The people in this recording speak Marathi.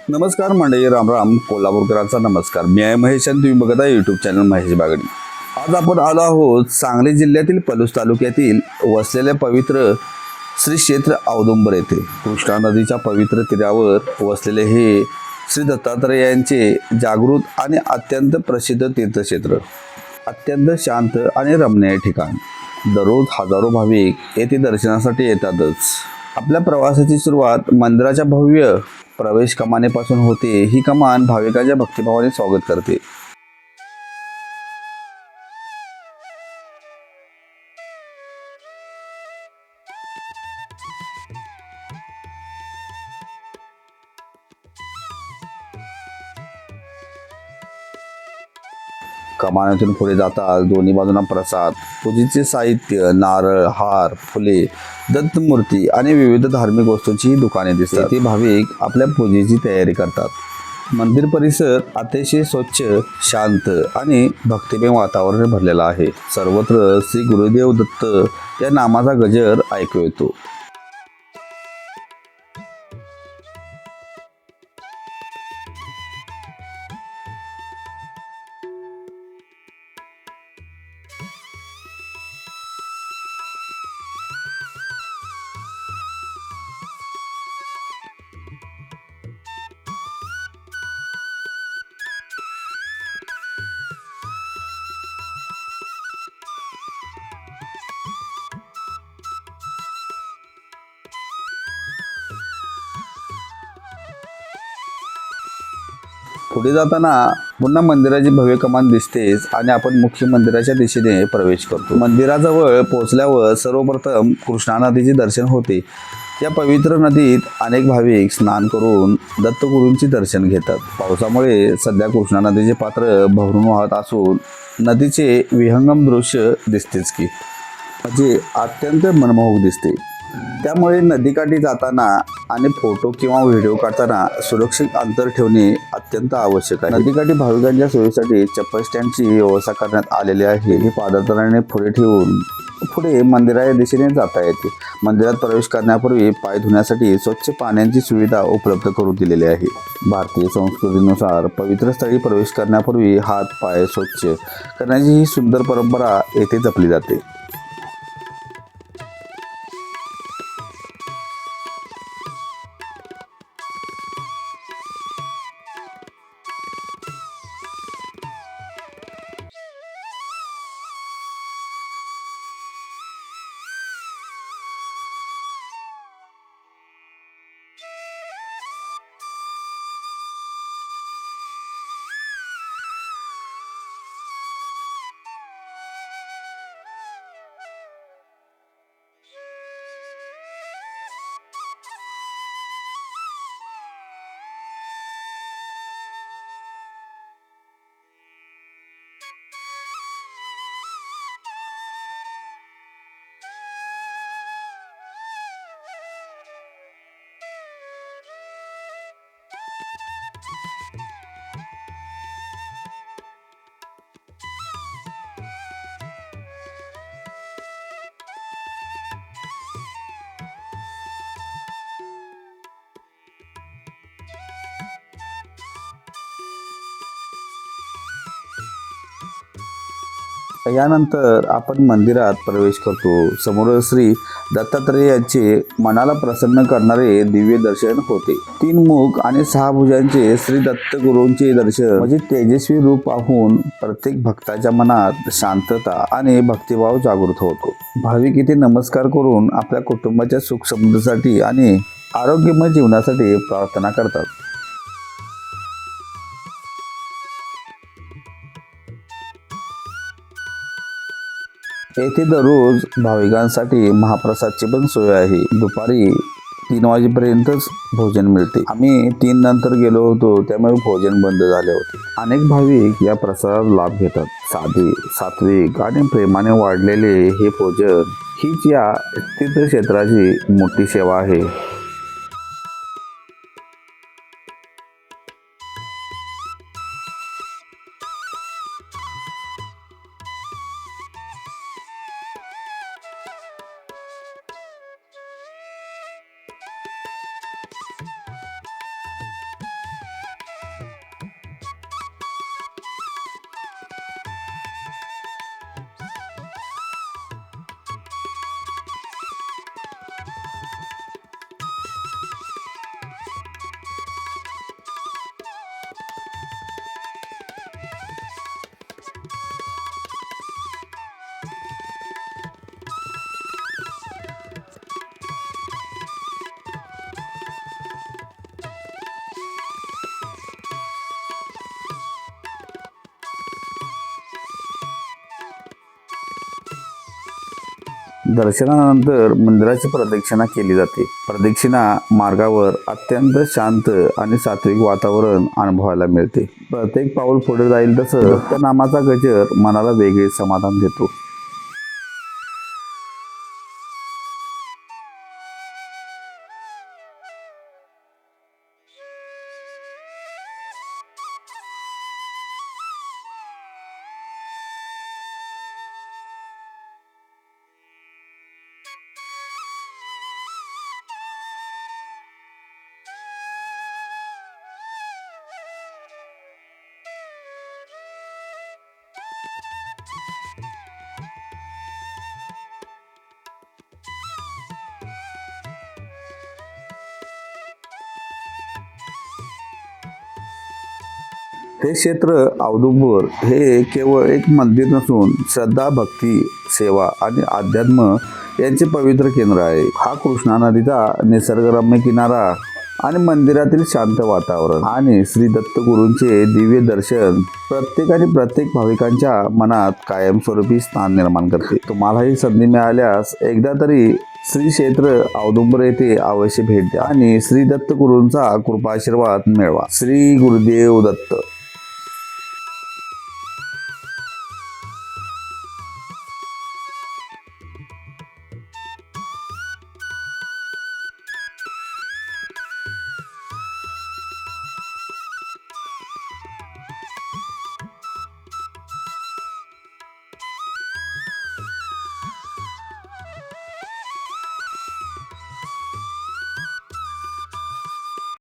नमस्कार मंडळी, राम राम. कोल्हापूरकरांचा नमस्कार. मी आहे महेश आणि तुम्ही बघत आहे यूट्यूब चॅनल महेश बागडी. आज आपण आलो आहोत सांगली जिल्ह्यातील पलूस तालुक्यातील वसलेले पवित्र श्री क्षेत्र औदुंबर येथे. कृष्णा नदीच्या पवित्र तीरावर वसलेले हे श्री दत्तात्रय यांचे जागृत आणि अत्यंत प्रसिद्ध तीर्थक्षेत्र. अत्यंत शांत आणि रमणीय ठिकाण. दररोज हजारो भाविक येथे दर्शनासाठी येतातच. आपल्या प्रवासाची सुरुवात मंदिराच्या भव्य प्रवेश कमानीपासून होते. ही कमान भाविकांच्या भक्तिभावाने स्वागत करते. कमानीतून पुढे जाताच दोन्ही बाजूंना प्रसाद, पूजेचे साहित्य, नारळ, हार, फुले, दत्तमूर्ती आणि विविध धार्मिक वस्तूंची दुकाने दिसतात. येथे भाविक आपल्या पूजेची तयारी करतात. मंदिर परिसर अतिशय स्वच्छ, शांत आणि भक्तिमय वातावरण भरलेला आहे. सर्वत्र श्री गुरुदेव दत्त या नामाचा गजर ऐकू येतो. पुढे जाताना पुन्हा मंदिराची भव्य कमान दिसतेच आणि आपण मुख्य मंदिराच्या दिशेने प्रवेश करतो. मंदिराजवळ पोहोचल्यावर सर्वप्रथम कृष्णा नदीचे दर्शन होते. या पवित्र नदीत अनेक भाविक स्नान करून दत्तगुरूंचे दर्शन घेतात. पावसामुळे सध्या कृष्णा नदीचे पात्र भरून वाहत असून नदीचे विहंगम दृश्य दिसतेच की म्हणजे अत्यंत मनमोहक दिसते. त्यामुळे नदीकाठी जाताना आणि फोटो किंवा व्हिडिओ काढताना सुरक्षित अंतर ठेवणे अत्यंत आवश्यक आहे. नदीकाठी भाविकांच्या सोयीसाठी चप्पल स्टँडची व्यवस्था करण्यात आलेली आहे. ही पादत्राणे पुढे ठेवून पुढे मंदिराच्या दिशेने जाता येते. मंदिरात प्रवेश करण्यापूर्वी पाय धुण्यासाठी स्वच्छ पाण्याची सुविधा उपलब्ध करून दिलेली आहे. भारतीय संस्कृतीनुसार पवित्र स्थळी प्रवेश करण्यापूर्वी हात पाय स्वच्छ करण्याची ही सुंदर परंपरा येथे जपली जाते. यानंतर आपण मंदिरात प्रवेश करतो. समोर श्री दत्तात्रय यांचे मनाला प्रसन्न करणारे दिव्य दर्शन होते. 3 मुख आणि 6 भुजांचे श्री दत्तगुरूंचे दर्शन म्हणजे तेजस्वी रूप पाहून प्रत्येक भक्ताच्या मनात शांतता आणि भक्तिभाव जागृत होतो. भाविक इथे नमस्कार करून आपल्या कुटुंबाच्या सुख समृद्धीसाठी आणि आरोग्यमय जीवनासाठी प्रार्थना करतात. येथे दररोज भाविकांसाठी महाप्रसादची पण सोय आहे. दुपारी 3 वाजेपर्यंतच भोजन मिळते. आम्ही 3 नंतर गेलो होतो, त्यामुळे भोजन बंद झाले होते. अनेक भाविक या प्रसादाचा लाभ घेतात. साधे, सात्विक आणि प्रेमाने वाढलेले हे भोजन हीच या तीर्थक्षेत्राची मोठी सेवा आहे. दर्शनानंतर मंदिराची प्रदक्षिणा केली जाते. प्रदक्षिणा मार्गावर अत्यंत शांत आणि सात्विक वातावरण अनुभवायला मिळते. प्रत्येक पाऊल पुढे जाईल तसं दत्तनामाचा गजर मनाला वेगळे समाधान देतो. हे क्षेत्र औदुंबर हे केवळ एक मंदिर नसून श्रद्धा, भक्ती, सेवा आणि अध्यात्म यांचे पवित्र केंद्र आहे. हा कृष्णा नदीचा निसर्गरम्य किनारा आणि मंदिरातील शांत वातावरण आणि श्री दत्तगुरूंचे दिव्य दर्शन प्रत्येक भाविकांच्या मनात कायमस्वरूपी स्थान निर्माण करते. तुम्हालाही संधी मिळाल्यास एकदा तरी श्री क्षेत्र औदुंबर येथे अवश्य भेट द्या आणि श्री दत्तगुरूंचा कृपाशीर्वाद मिळवा. श्री गुरुदेव दत्त.